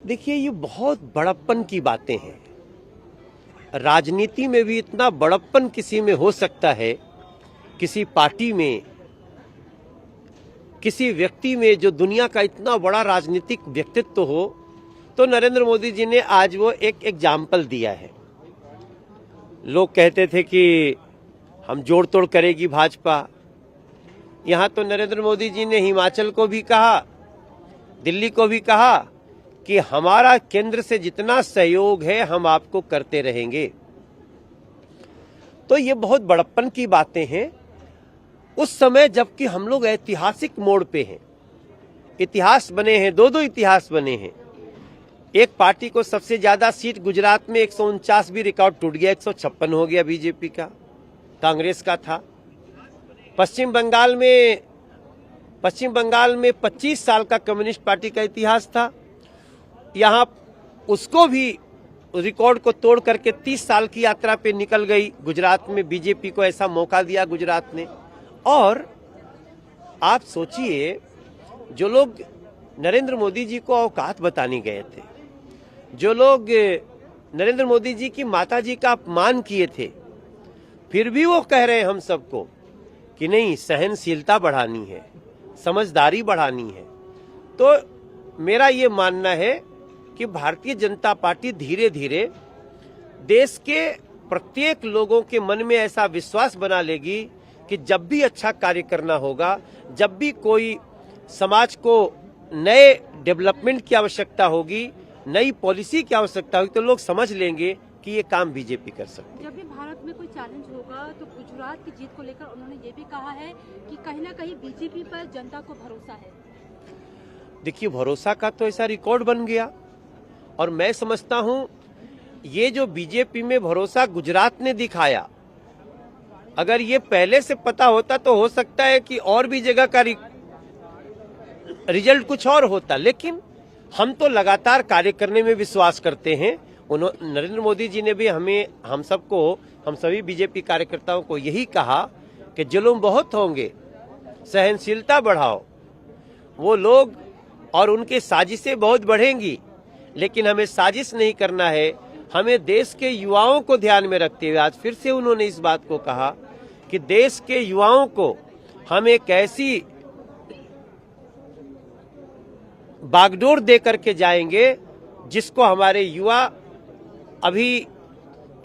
देखिए, ये बहुत बड़प्पन की बातें हैं। राजनीति में भी इतना बड़प्पन किसी में हो सकता है, किसी पार्टी में, किसी व्यक्ति में जो दुनिया का इतना बड़ा राजनीतिक व्यक्तित्व हो, तो नरेंद्र मोदी जी ने आज वो एक एग्जाम्पल दिया है। लोग कहते थे कि हम जोड़ तोड़ करेगी भाजपा। यहाँ तो नरेंद्र मोदी जी ने हिमाचल को भी कहा, दिल्ली को भी कहा कि हमारा केंद्र से जितना सहयोग है हम आपको करते रहेंगे। तो ये बहुत बड़प्पन की बातें हैं उस समय, जबकि हम लोग ऐतिहासिक मोड़ पे हैं। इतिहास बने हैं, दो इतिहास बने हैं। एक पार्टी को सबसे ज्यादा सीट गुजरात में 149 भी रिकॉर्ड टूट गया, 156 हो गया बीजेपी का, कांग्रेस का था। पश्चिम बंगाल में 25 साल का कम्युनिस्ट पार्टी का इतिहास था। यहाँ उसको भी रिकॉर्ड को तोड़ करके 30 साल की यात्रा पे निकल गई। गुजरात में बीजेपी को ऐसा मौका दिया गुजरात ने। और आप सोचिए, जो लोग नरेंद्र मोदी जी को औकात बताने गए थे, जो लोग नरेंद्र मोदी जी की माता जी का अपमान किए थे, फिर भी वो कह रहे हैं हम सबको कि नहीं, सहनशीलता बढ़ानी है, समझदारी बढ़ानी है। तो मेरा ये मानना है कि भारतीय जनता पार्टी धीरे धीरे देश के प्रत्येक लोगों के मन में ऐसा विश्वास बना लेगी कि जब भी अच्छा कार्य करना होगा, जब भी कोई समाज को नए डेवलपमेंट की आवश्यकता होगी, नई पॉलिसी की आवश्यकता होगी, तो लोग समझ लेंगे कि ये काम बीजेपी कर सकती है। जब भी भारत में कोई चैलेंज होगा तो गुजरात की जीत को लेकर उन्होंने ये भी कहा है कि कहीं ना कहीं बीजेपी पर जनता को भरोसा है। देखिए, भरोसा का तो ऐसा रिकॉर्ड बन गया, और मैं समझता हूं ये जो बीजेपी में भरोसा गुजरात ने दिखाया, अगर ये पहले से पता होता तो हो सकता है कि और भी जगह का रिजल्ट कुछ और होता। लेकिन हम तो लगातार कार्य करने में विश्वास करते हैं। नरेंद्र मोदी जी ने भी हम सभी बीजेपी कार्यकर्ताओं को यही कहा कि जुल्म बहुत होंगे, सहनशीलता बढ़ाओ। वो लोग और उनकी साजिशें बहुत बढ़ेंगी, लेकिन हमें साजिश नहीं करना है। हमें देश के युवाओं को ध्यान में रखते हुए आज फिर से उन्होंने इस बात को कहा कि देश के युवाओं को हम एक ऐसी बागडोर दे करके जाएंगे जिसको हमारे युवा अभी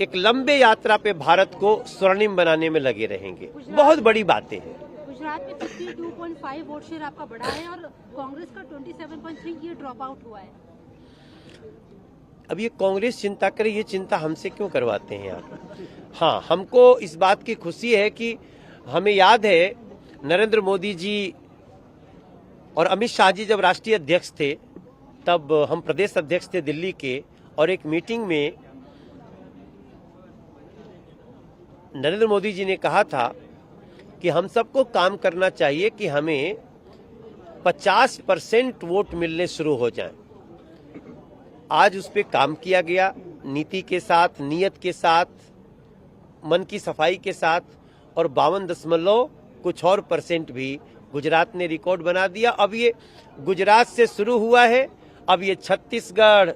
एक लंबे यात्रा पे भारत को स्वर्णिम बनाने में लगे रहेंगे। बहुत बड़ी बातें हैं। गुजरात में 52.5 वोट शेयर आपका बढ़ा है और कांग्रेस का 27.3 ये ड्रॉप आउट हुआ है। अब ये कांग्रेस चिंता करे, ये चिंता हमसे क्यों करवाते हैं आप? हाँ, हमको इस बात की खुशी है कि हमें याद है नरेंद्र मोदी जी और अमित शाह जी जब राष्ट्रीय अध्यक्ष थे, तब हम प्रदेश अध्यक्ष थे दिल्ली के, और एक मीटिंग में नरेंद्र मोदी जी ने कहा था कि हम सबको काम करना चाहिए कि हमें 50% वोट मिलने शुरू हो जाएं। आज उस पर काम किया गया, नीति के साथ, नियत के साथ, मन की सफाई के साथ, और 52 कुछ और % भी गुजरात ने रिकॉर्ड बना दिया। अब ये गुजरात से शुरू हुआ है, अब ये छत्तीसगढ़,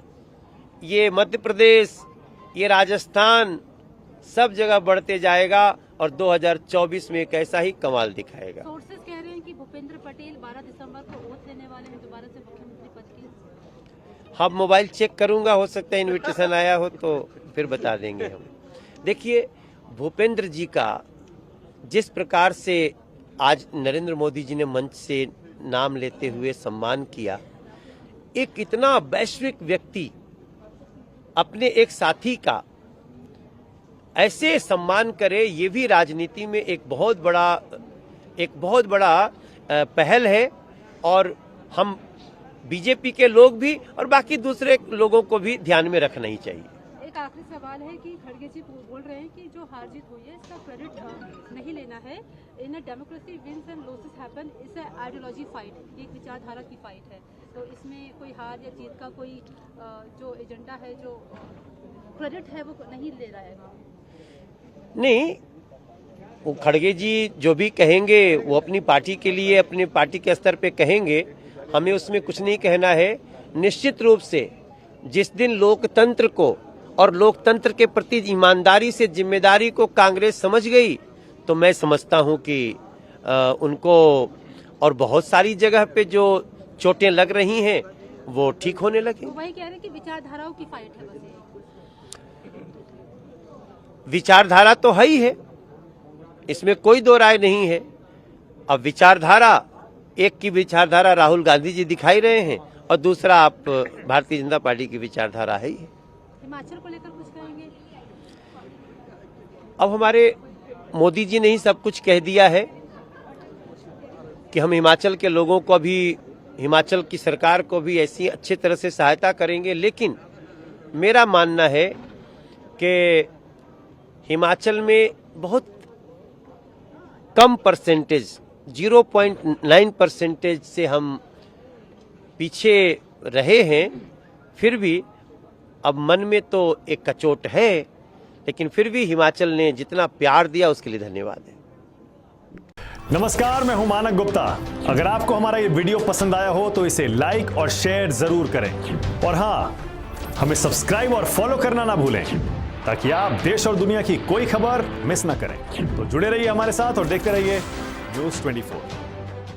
ये मध्य प्रदेश, ये राजस्थान, सब जगह बढ़ते जाएगा और 2024 में एक ऐसा ही कमाल दिखाएगा। सोर्सेस कह रहे हैं कि भूपेंद्र पटेल 12 दिसंबर को ओथ लेने वाले हैं दोबारा से मुख्यमंत्री पद की। हाँ, मोबाइल चेक करूंगा, हो सकता है इनविटेशन आया हो तो फिर बता देंगे हम। देखिए, भूपेंद्र जी का जिस प्रकार से आज नरेंद्र मोदी जी ने मंच से नाम लेते हुए सम्मान किया, एक इतना वैश्विक व्यक्ति अपने एक साथी का ऐसे सम्मान करे, ये भी राजनीति में एक बहुत बड़ा पहल है। और हम बीजेपी के लोग भी और बाकी दूसरे लोगों को भी ध्यान में रखना ही चाहिए। एक आखिरी सवाल है कि खड़गे जी बोल रहे हैं कि जो हार जीत हुई है इसका क्रेडिट नहीं लेना है। In a democracy wins and losses happen, it's a ideology fight, ये एक विचारधारा की फाइट है। तो इसमें कोई हार या जीत का कोई जो एजेंडा है, जो क्रेडिट है, वो नहीं ले रहा है। नहीं, वो खड़गे जी जो भी कहेंगे वो अपनी पार्टी के लिए, अपने पार्टी के स्तर पे कहेंगे, हमें उसमें कुछ नहीं कहना है। निश्चित रूप से जिस दिन लोकतंत्र को और लोकतंत्र के प्रति ईमानदारी से जिम्मेदारी को कांग्रेस समझ गई, तो मैं समझता हूं कि उनको और बहुत सारी जगह पे जो चोटें लग रही हैं वो ठीक होने लगे। तो वही कह रहे हैं कि विचारधाराओं की फाइट है बस ये। विचारधारा तो है ही है, इसमें कोई दो राय नहीं है। अब विचारधारा, एक की विचारधारा राहुल गांधी जी दिखाई रहे हैं और दूसरा आप भारतीय जनता पार्टी की विचारधारा है ही। हिमाचल को लेकर कुछ कहेंगे? अब हमारे मोदी जी ने ही सब कुछ कह दिया है कि हम हिमाचल के लोगों को भी, हिमाचल की सरकार को भी ऐसी अच्छे तरह से सहायता करेंगे। लेकिन मेरा मानना है कि हिमाचल में बहुत कम परसेंटेज, 0.9% से हम पीछे रहे हैं। फिर भी अब मन में तो एक कचोट है, लेकिन फिर भी हिमाचल ने जितना प्यार दिया उसके लिए धन्यवाद है। नमस्कार, मैं हूं मानक गुप्ता। अगर आपको हमारा ये वीडियो पसंद आया हो तो इसे लाइक और शेयर जरूर करें, और हां, हमें सब्सक्राइब और फॉलो करना ना भूलें ताकि आप देश और दुनिया की कोई खबर मिस ना करें। तो जुड़े रहिए हमारे साथ और देखते रहिए News 24।